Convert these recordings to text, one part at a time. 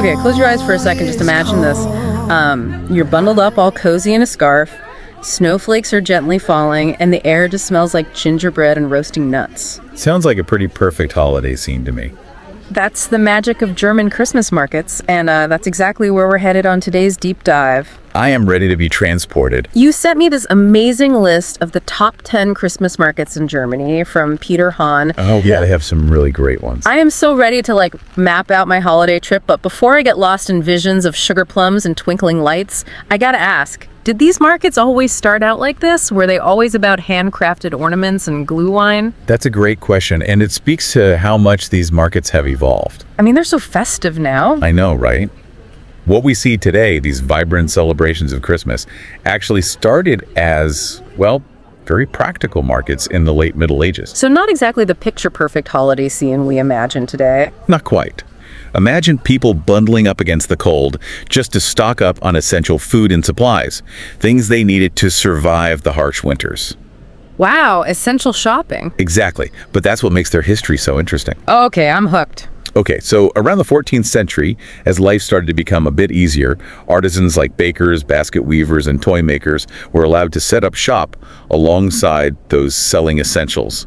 Okay, close your eyes for a second. Just imagine this. You're bundled up all cozy in a scarf. Snowflakes are gently falling, and the air just smells like gingerbread and roasting nuts. Sounds like a pretty perfect holiday scene to me. That's the magic of German Christmas markets, and that's exactly where we're headed on today's deep dive. I am ready to be transported. You sent me this amazing list of the top 10 Christmas markets in Germany from Peter Hahn. Oh, yeah, they have some really great ones. I am so ready to map out my holiday trip, but before I get lost in visions of sugar plums and twinkling lights, I gotta ask, did these markets always start out like this? Were they always about handcrafted ornaments and glue wine? That's a great question, and it speaks to how much these markets have evolved. I mean, they're so festive now. I know, right? What we see today, these vibrant celebrations of Christmas, actually started as, well, very practical markets in the late Middle Ages. So not exactly the picture-perfect holiday scene we imagine today. Not quite. Imagine people bundling up against the cold just to stock up on essential food and supplies, things they needed to survive the harsh winters. Wow, essential shopping. Exactly, but that's what makes their history so interesting. Okay, I'm hooked. Okay, so around the 14th century, as life started to become a bit easier, artisans like bakers, basket weavers, and toy makers were allowed to set up shop alongside those selling essentials.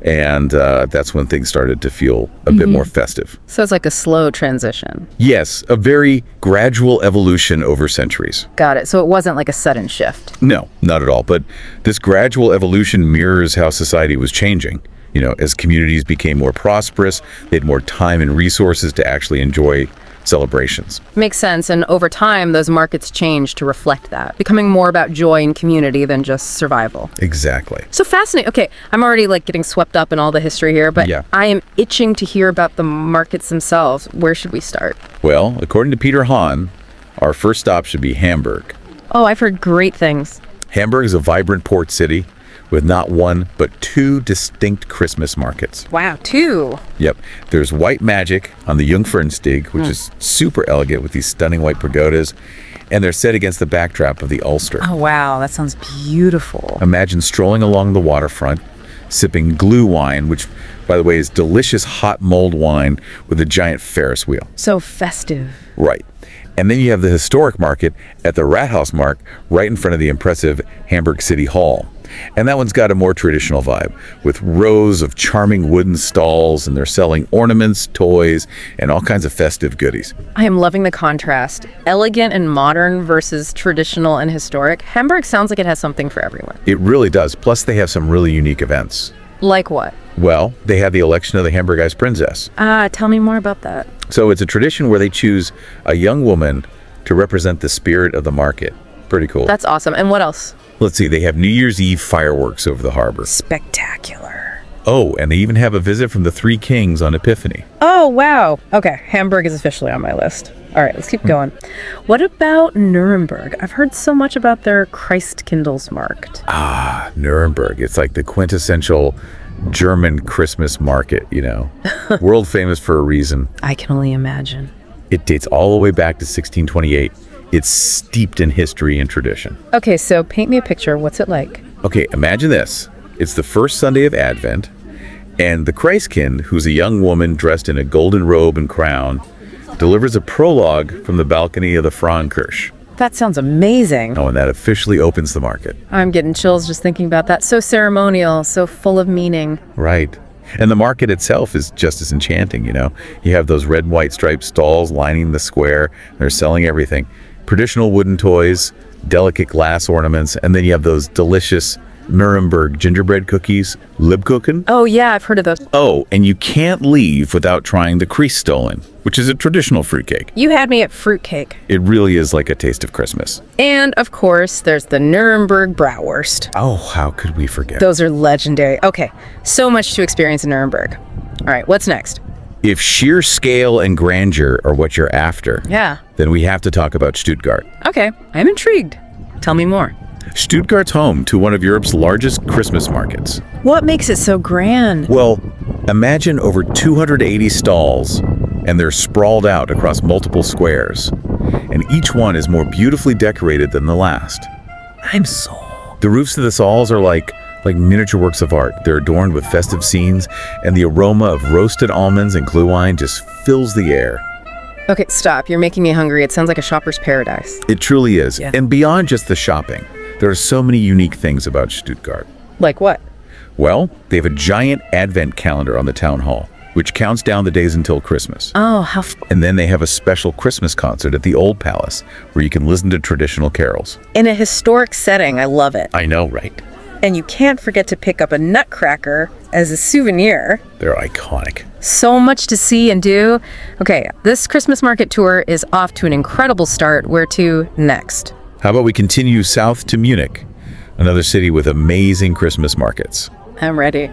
And that's when things started to feel a bit more festive. So it's like a slow transition. Yes, a very gradual evolution over centuries. Got it. So it wasn't like a sudden shift. No, not at all. But this gradual evolution mirrors how society was changing. You know, as communities became more prosperous, they had more time and resources to actually enjoy celebrations. Makes sense. And over time, those markets changed to reflect that, becoming more about joy and community than just survival. Exactly. So fascinating. Okay, I'm already getting swept up in all the history here, but Yeah. I am itching to hear about the markets themselves. Where should we start? Well, according to Peter Hahn, our first stop should be Hamburg. Oh, I've heard great things. Hamburg is a vibrant port city with not one, but two distinct Christmas markets. Wow, two. Yep. There's White Magic on the Jungfernstieg, which is super elegant with these stunning white pagodas, and they're set against the backdrop of the Ulster. Oh, wow, that sounds beautiful. Imagine strolling along the waterfront, sipping glue wine, which, by the way, is delicious hot mulled wine with a giant Ferris wheel. So festive. Right. And then you have the historic market at the Rathausmarkt right in front of the impressive Hamburg City Hall. And that one's got a more traditional vibe, with rows of charming wooden stalls, and they're selling ornaments, toys, and all kinds of festive goodies. I am loving the contrast. Elegant and modern versus traditional and historic. Hamburg sounds like it has something for everyone. It really does. Plus, they have some really unique events. Like what? Well, they have the election of the Hamburg Ice Princess. Tell me more about that. So it's a tradition where they choose a young woman to represent the spirit of the market. Pretty cool. That's awesome. And what else? Let's see, they have New Year's Eve fireworks over the harbor. Spectacular. Oh, and they even have a visit from the Three Kings on Epiphany. Oh, wow. Okay, Hamburg is officially on my list. All right, let's keep going. What about Nuremberg? I've heard so much about their Christkindlesmarkt. Ah, Nuremberg. It's like the quintessential German Christmas market, you know. World famous for a reason. I can only imagine. It dates all the way back to 1628. It's steeped in history and tradition. Okay, so paint me a picture. What's it like? Okay, imagine this. It's the first Sunday of Advent, and the Christkind, who's a young woman dressed in a golden robe and crown, delivers a prologue from the balcony of the Frauenkirche. That sounds amazing. Oh, and that officially opens the market. I'm getting chills just thinking about that. So ceremonial, so full of meaning. Right. And the market itself is just as enchanting, you know. You have those red and white striped stalls lining the square. They're selling everything. Traditional wooden toys, delicate glass ornaments, and then you have those delicious Nuremberg gingerbread cookies, Lebkuchen. Oh, yeah, I've heard of those. Oh, and you can't leave without trying the Christstollen, which is a traditional fruitcake. You had me at fruitcake. It really is like a taste of Christmas. And, of course, there's the Nuremberg Bratwurst. Oh, how could we forget? Those are legendary. Okay, so much to experience in Nuremberg. All right, what's next? If sheer scale and grandeur are what you're after, Yeah. then we have to talk about Stuttgart. Okay, I'm intrigued. Tell me more. Stuttgart's home to one of Europe's largest Christmas markets. What makes it so grand? Well, imagine over 280 stalls, and they're sprawled out across multiple squares. And each one is more beautifully decorated than the last. I'm sold. The roofs of the stalls are like miniature works of art. They're adorned with festive scenes, and the aroma of roasted almonds and glühwein just fills the air. Okay, stop. You're making me hungry. It sounds like a shopper's paradise. It truly is. Yeah. And beyond just the shopping, there are so many unique things about Stuttgart. Like what? Well, they have a giant advent calendar on the town hall, which counts down the days until Christmas. Oh, And then they have a special Christmas concert at the Old Palace, where you can listen to traditional carols. in a historic setting. I love it. I know, right? And you can't forget to pick up a nutcracker as a souvenir. They're iconic. So much to see and do. Okay, this Christmas market tour is off to an incredible start. Where to next? How about we continue south to Munich, another city with amazing Christmas markets. I'm ready.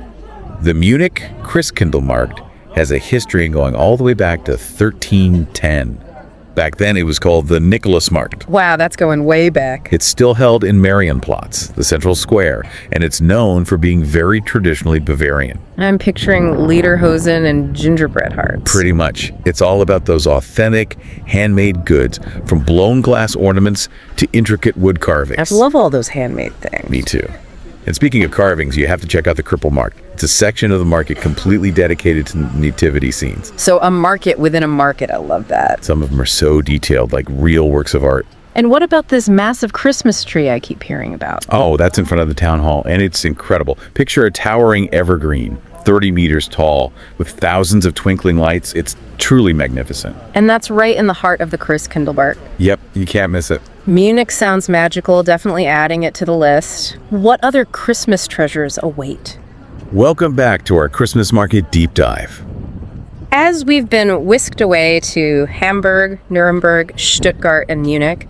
The Munich Christkindlmarkt has a history going all the way back to 1310. Back then, it was called the Nikolausmarkt. Wow, that's going way back. It's still held in Marienplatz, the central square, and it's known for being very traditionally Bavarian. I'm picturing lederhosen and gingerbread hearts. Pretty much. It's all about those authentic, handmade goods, from blown glass ornaments to intricate wood carvings. I love all those handmade things. Me too. And speaking of carvings, you have to check out the Krippelmarkt. It's a section of the market completely dedicated to nativity scenes. So a market within a market. I love that. Some of them are so detailed, like real works of art. And what about this massive Christmas tree I keep hearing about? Oh, that's in front of the town hall, and it's incredible. Picture a towering evergreen, 30 meters tall, with thousands of twinkling lights. It's truly magnificent. And that's right in the heart of the Christkindlmarkt. Yep, you can't miss it. Munich sounds magical, definitely adding it to the list. What other Christmas treasures await? Welcome back to our Christmas market deep dive. As we've been whisked away to Hamburg, Nuremberg, Stuttgart, and Munich,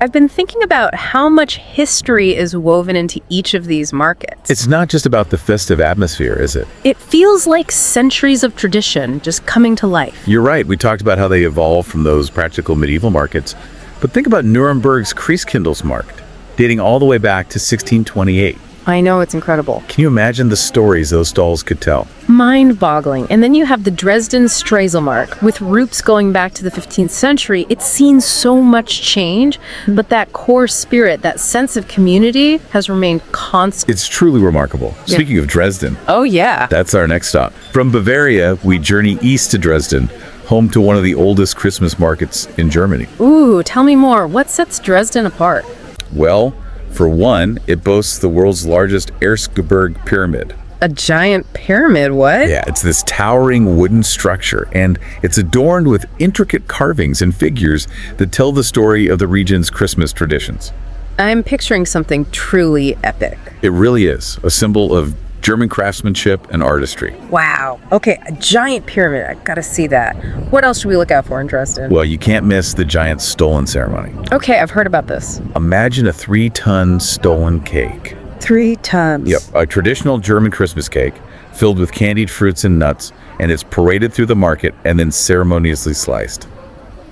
I've been thinking about how much history is woven into each of these markets. It's not just about the festive atmosphere, is it? It feels like centuries of tradition just coming to life. You're right. We talked about how they evolved from those practical medieval markets. But think about Nuremberg's Christkindlmarkt, dating all the way back to 1628. I know, it's incredible. Can you imagine the stories those stalls could tell? Mind-boggling. And then you have the Dresden Strelzelmarkt with roots going back to the 15th century. It's seen so much change, but that core spirit, that sense of community has remained constant. It's truly remarkable. Yeah. Speaking of Dresden, Oh yeah. that's our next stop. From Bavaria, we journey east to Dresden, home to one of the oldest Christmas markets in Germany. Ooh, tell me more. What sets Dresden apart? Well, for one, it boasts the world's largest Erzgebirge pyramid. A giant pyramid, what? Yeah, it's this towering wooden structure, and it's adorned with intricate carvings and figures that tell the story of the region's Christmas traditions. I'm picturing something truly epic. It really is a symbol of German craftsmanship and artistry. Wow. Okay, a giant pyramid. I gotta see that. What else should we look out for in Dresden? Well, you can't miss the giant Stollen ceremony. Okay, I've heard about this. Imagine a 3-ton Stollen cake. 3 tons. Yep, a traditional German Christmas cake filled with candied fruits and nuts, and it's paraded through the market and then ceremoniously sliced.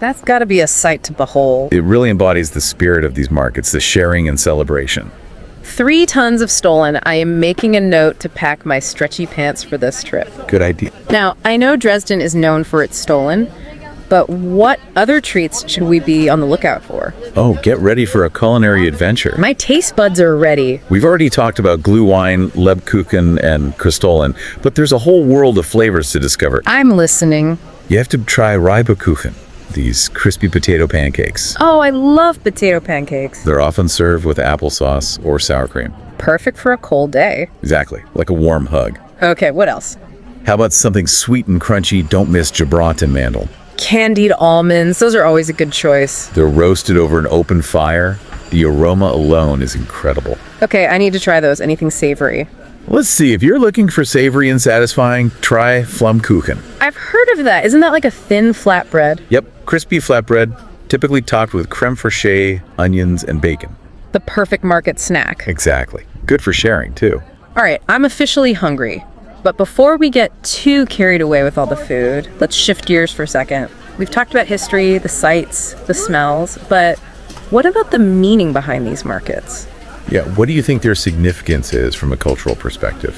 That's gotta be a sight to behold. It really embodies the spirit of these markets, the sharing and celebration. 3 tons of Stollen. I am making a note to pack my stretchy pants for this trip. Good idea. Now, I know Dresden is known for its Stollen, but what other treats should we be on the lookout for? Oh, get ready for a culinary adventure. My taste buds are ready. We've already talked about Glühwein, Lebkuchen, and Christstollen, but there's a whole world of flavors to discover. I'm listening. You have to try Reibekuchen, these crispy potato pancakes. Oh, I love potato pancakes. They're often served with applesauce or sour cream. Perfect for a cold day. Exactly, like a warm hug. Okay, what else? How about something sweet and crunchy? Don't miss Gibraltar. Candied almonds. Those are always a good choice. They're roasted over an open fire. The aroma alone is incredible. Okay, I need to try those. Anything savory. Let's see, if you're looking for savory and satisfying, try Flammkuchen. I've heard of that. Isn't that like a thin flatbread? Yep, crispy flatbread, typically topped with creme fraiche, onions, and bacon. The perfect market snack. Exactly. Good for sharing, too. All right, I'm officially hungry. But before we get too carried away with all the food, let's shift gears for a second. We've talked about history, the sights, the smells, but what about the meaning behind these markets? Yeah, what do you think their significance is from a cultural perspective?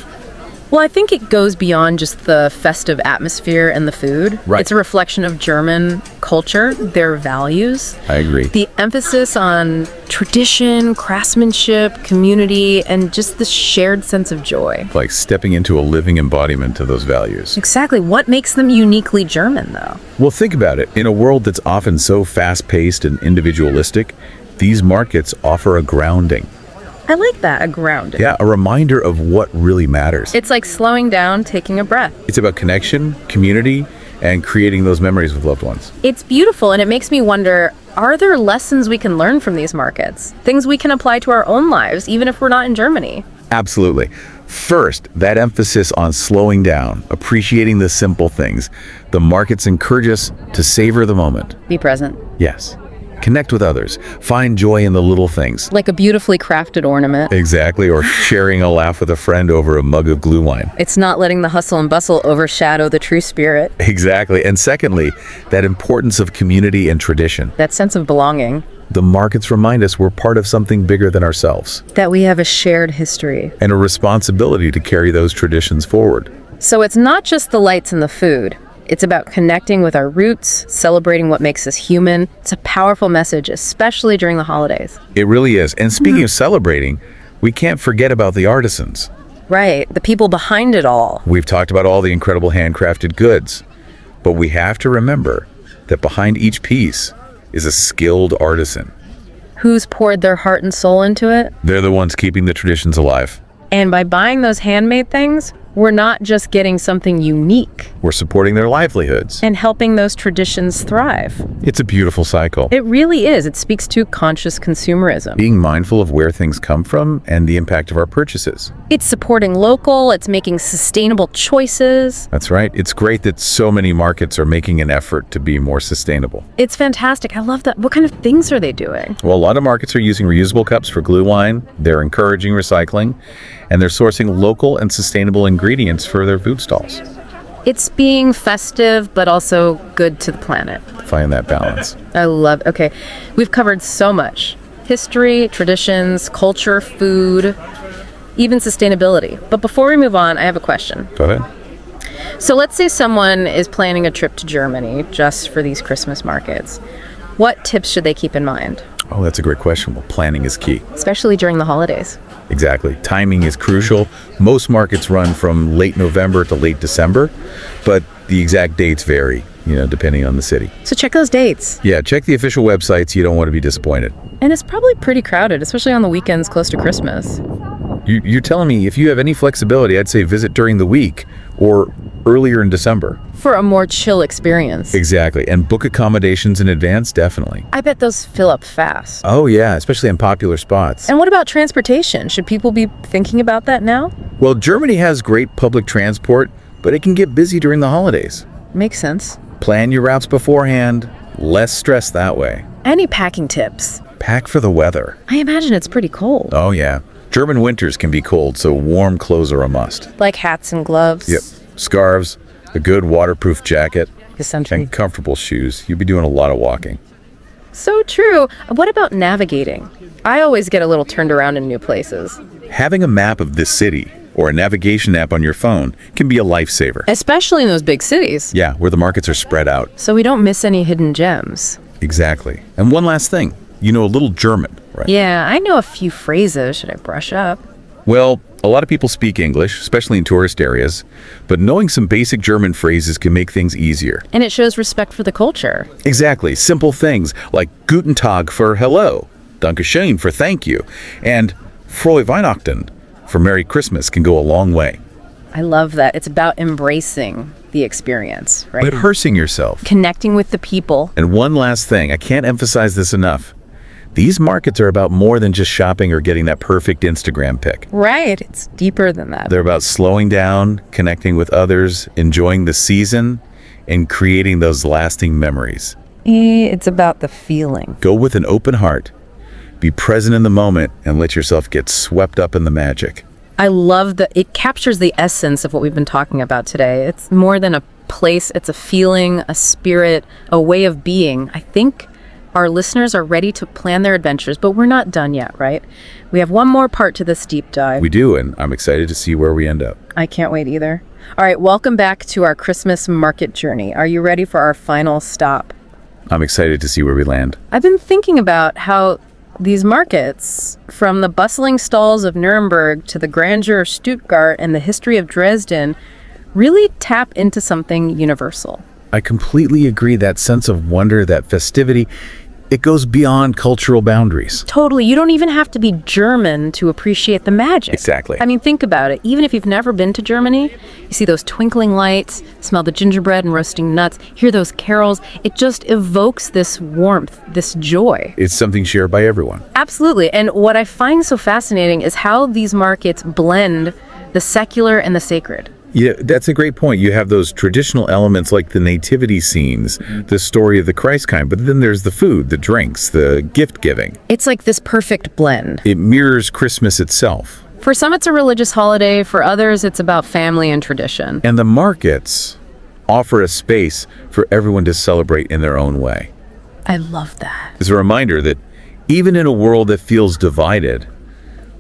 Well, I think it goes beyond just the festive atmosphere and the food. Right. It's a reflection of German culture, their values. I agree. The emphasis on tradition, craftsmanship, community, and just the shared sense of joy. Like stepping into a living embodiment of those values. Exactly. What makes them uniquely German, though? Well, think about it. In a world that's often so fast-paced and individualistic, these markets offer a grounding. I like that, a grounding. Yeah, a reminder of what really matters. It's like slowing down, taking a breath. It's about connection, community, and creating those memories with loved ones. It's beautiful, and it makes me wonder, are there lessons we can learn from these markets? Things we can apply to our own lives, even if we're not in Germany? Absolutely. First, that emphasis on slowing down, appreciating the simple things. The markets encourage us to savor the moment. Be present. Yes. Connect with others. Find joy in the little things. Like a beautifully crafted ornament. Exactly, or sharing a laugh with a friend over a mug of glue wine. It's not letting the hustle and bustle overshadow the true spirit. Exactly. And secondly, that importance of community and tradition. That sense of belonging. The markets remind us we're part of something bigger than ourselves. That we have a shared history. And a responsibility to carry those traditions forward. So it's not just the lights and the food. It's about connecting with our roots, celebrating what makes us human. It's a powerful message, especially during the holidays. It really is. And speaking of celebrating, we can't forget about the artisans. Right, the people behind it all. We've talked about all the incredible handcrafted goods, but we have to remember that behind each piece is a skilled artisan. Who's poured their heart and soul into it? They're the ones keeping the traditions alive. And by buying those handmade things, we're not just getting something unique. We're supporting their livelihoods. And helping those traditions thrive. It's a beautiful cycle. It really is. It speaks to conscious consumerism. Being mindful of where things come from and the impact of our purchases. It's supporting local, it's making sustainable choices. That's right. It's great that so many markets are making an effort to be more sustainable. It's fantastic. I love that. What kind of things are they doing? Well, a lot of markets are using reusable cups for glue wine. They're encouraging recycling. And they're sourcing local and sustainable ingredients for their food stalls. It's being festive, but also good to the planet. Find that balance. I love, okay, we've covered so much. History, traditions, culture, food, even sustainability. But before we move on, I have a question. Go ahead. So let's say someone is planning a trip to Germany just for these Christmas markets. What tips should they keep in mind? Oh, that's a great question. Well, planning is key. Especially during the holidays. Exactly. Timing is crucial. Most markets run from late November to late December, but the exact dates vary, depending on the city. So check those dates. Yeah, check the official websites. You don't want to be disappointed. And it's probably pretty crowded, especially on the weekends close to Christmas. You're telling me if you have any flexibility, I'd say visit during the week or earlier in December. For a more chill experience. Exactly. And book accommodations in advance, definitely. I bet those fill up fast. Oh, yeah, especially in popular spots. And what about transportation? Should people be thinking about that now? Well, Germany has great public transport, but it can get busy during the holidays. Makes sense. Plan your routes beforehand. Less stress that way. Any packing tips? Pack for the weather. I imagine it's pretty cold. Oh, yeah. German winters can be cold, so warm clothes are a must. Like hats and gloves? Yep. Scarves, a good waterproof jacket, Essentially. and comfortable shoes. You'll be doing a lot of walking. So true. What about navigating? I always get a little turned around in new places. Having a map of this city or a navigation app on your phone can be a lifesaver. Especially in those big cities. Yeah, where the markets are spread out. So we don't miss any hidden gems. Exactly. And one last thing. You know a little German, right? Yeah, I know a few phrases. Should I brush up? Well, a lot of people speak English, especially in tourist areas, but knowing some basic German phrases can make things easier. And it shows respect for the culture. Exactly. Simple things like Guten Tag for hello, Danke schön for thank you, and Frohe Weihnachten for Merry Christmas can go a long way. I love that. It's about embracing the experience, right? Rehearsing yourself. Connecting with the people. And one last thing, I can't emphasize this enough. These markets are about more than just shopping or getting that perfect Instagram pic. Right. It's deeper than that. They're about slowing down, connecting with others, enjoying the season, and creating those lasting memories. It's about the feeling. Go with an open heart. Be present in the moment and let yourself get swept up in the magic. I love that it captures the essence of what we've been talking about today. It's more than a place, it's a feeling, a spirit, a way of being. I think our listeners are ready to plan their adventures, but we're not done yet, right? We have one more part to this deep dive. We do, and I'm excited to see where we end up. I can't wait either. All right, welcome back to our Christmas market journey. Are you ready for our final stop? I'm excited to see where we land. I've been thinking about how these markets, from the bustling stalls of Nuremberg to the grandeur of Stuttgart and the history of Dresden, really tap into something universal. I completely agree. That sense of wonder, that festivity, it goes beyond cultural boundaries. Totally. You don't even have to be German to appreciate the magic. Exactly. I mean, think about it. Even if you've never been to Germany, you see those twinkling lights, smell the gingerbread and roasting nuts, hear those carols. It just evokes this warmth, this joy. It's something shared by everyone. Absolutely. And what I find so fascinating is how these markets blend the secular and the sacred. Yeah, that's a great point. You have those traditional elements like the nativity scenes, the story of the Christ kind, but then there's the food, the drinks, the gift giving. It's like this perfect blend. It mirrors Christmas itself. For some, it's a religious holiday. For others, it's about family and tradition. And the markets offer a space for everyone to celebrate in their own way. I love that. It's a reminder that even in a world that feels divided,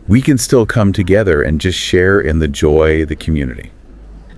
we can still come together and just share in the joy of the community.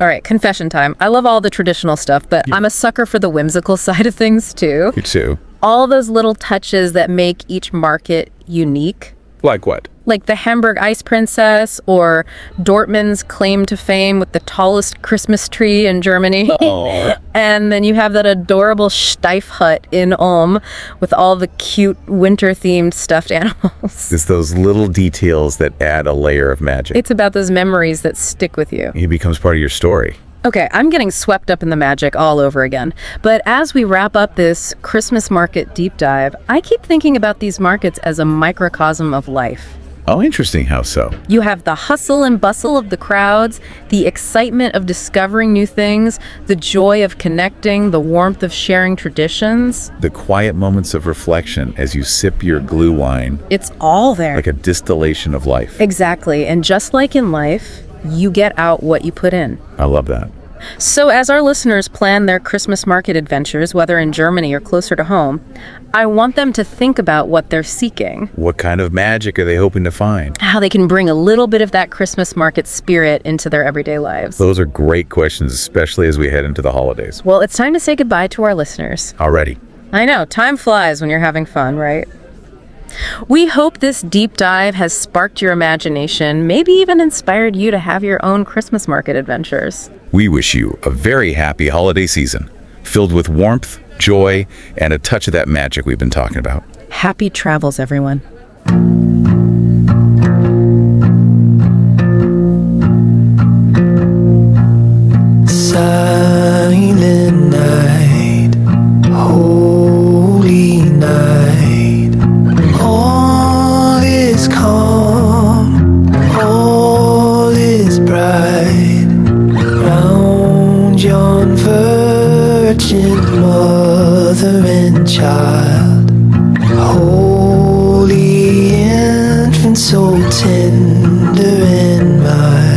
All right, confession time. I love all the traditional stuff, but I'm a sucker for the whimsical side of things too. You too. All those little touches that make each market unique. Like what? Like the Hamburg Ice Princess or Dortmund's claim to fame with the tallest Christmas tree in Germany. Oh. And then you have that adorable Steif hut in Ulm with all the cute winter-themed stuffed animals. It's those little details that add a layer of magic. It's about those memories that stick with you. It becomes part of your story. Okay, I'm getting swept up in the magic all over again. But as we wrap up this Christmas market deep dive, I keep thinking about these markets as a microcosm of life. Oh, interesting. How so? You have the hustle and bustle of the crowds, the excitement of discovering new things, the joy of connecting, the warmth of sharing traditions. The quiet moments of reflection as you sip your glue wine. It's all there. Like a distillation of life. Exactly. And just like in life, you get out what you put in. I love that. So as our listeners plan their Christmas market adventures, whether in Germany or closer to home, I want them to think about what they're seeking. What kind of magic are they hoping to find? How they can bring a little bit of that Christmas market spirit into their everyday lives. Those are great questions, especially as we head into the holidays. Well, it's time to say goodbye to our listeners. Already. I know, time flies when you're having fun, right? We hope this deep dive has sparked your imagination, maybe even inspired you to have your own Christmas market adventures. We wish you a very happy holiday season, filled with warmth, joy, and a touch of that magic we've been talking about. Happy travels, everyone. Silent night, holy night, all is calm, all is bright, round yon virgin mother and child, holy infant so tender and mild.